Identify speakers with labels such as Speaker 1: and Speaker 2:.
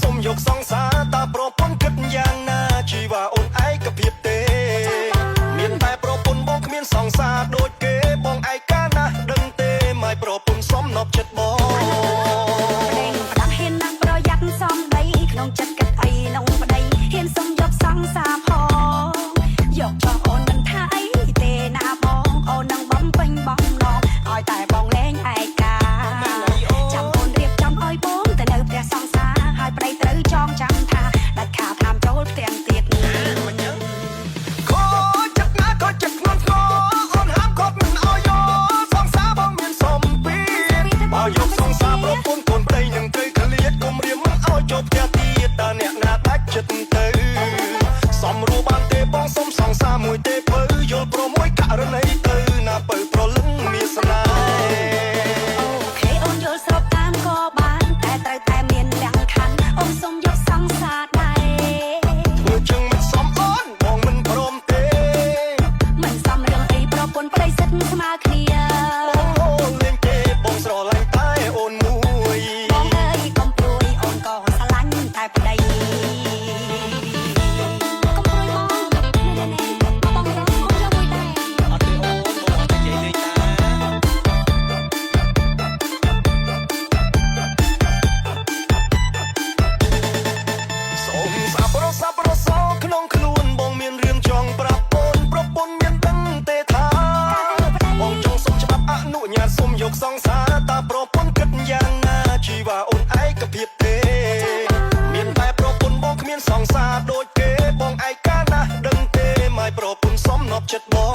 Speaker 1: សុំយកសង្សារតាប្រពន្ធគិតយ៉ាងណាជីវ៉ាអូនឯកភាពទេមានតែប្រពន្ធបងគ្មានសង្សារដូចគេបងឯកាណាស់ដឹងទេម៉ែប្រពន្ធសំណប់ចិត្តបង
Speaker 2: ផ្ដាស់ហ៊ានណាស់ប្រយ័ត្នសំដីក្នុងចិត្តគិតអីនងប្តីហ៊ានសុំយកសង្សារផងយកចោះអូនមិនថាអីទេណាបងអូននឹងបំពេញបំណងឲ្យតែបងលែងឯកាចាំអូនរៀបចំឲ្យបងទៅនៅផ្ទះសង្សារហើយប្តីត្រូវចងចាំថាដាច់ខាតហាមចូលផ្ទះទៀត
Speaker 1: ខូចចិត្តណាខូចចិត្តធ្ងន់ធ្ងរអូនហាមគាត់មិនឲ្យយកសង្សារបងមានសំពីបើយកសង្សារប្រពន្ធកូនប្តីនឹងត្រូវឃ្លាតកុំរៀមមិនឲ្យចូលផ្ទះទៀតតើអ្នកណាដាច់ចិត្តទៅសំរួបានទេបងសុំសង្សារមួយទេបើយល់ព្រមមួយករណីទៅណាបើប្រលឹងមានស្នេហ៍
Speaker 2: អូខេអូនយល់ស្របតាមក៏បានតែត្រូវតែមានលក្ខខណ្ឌអូនសុំយកសង្សារដែរ
Speaker 1: ធ្វើជឹងមិនសមអូនបងមិនព្រមទេ
Speaker 2: មិនសមរឿងអីប្រពន្ធប្តីសិតស្មើគ្នា
Speaker 1: បងអូនលេងទេបងស្រឡាញ់តែអូនមួយ
Speaker 2: បងអើយកុំព្រួយអូនក៏ស្រឡាញ់តែប្តី
Speaker 1: ក្នុងខ្លួនបងមានរឿងចង់ប្រាប់អូនប្រពន្ធមានដឹងទេថាបងចង់សុំច្បាប់អនុញ្ញាតសុំយកសង្សារតាប្រពន្ធគិតយ៉ាងណាជីវ៉ាអូនឯកភាពទេមានតែប្រពន្ធបងគ្មានសង្សារដូចគេបងឯកាណាស់ដឹងទេម៉ែប្រពន្ធសំណប់ចិត្តបង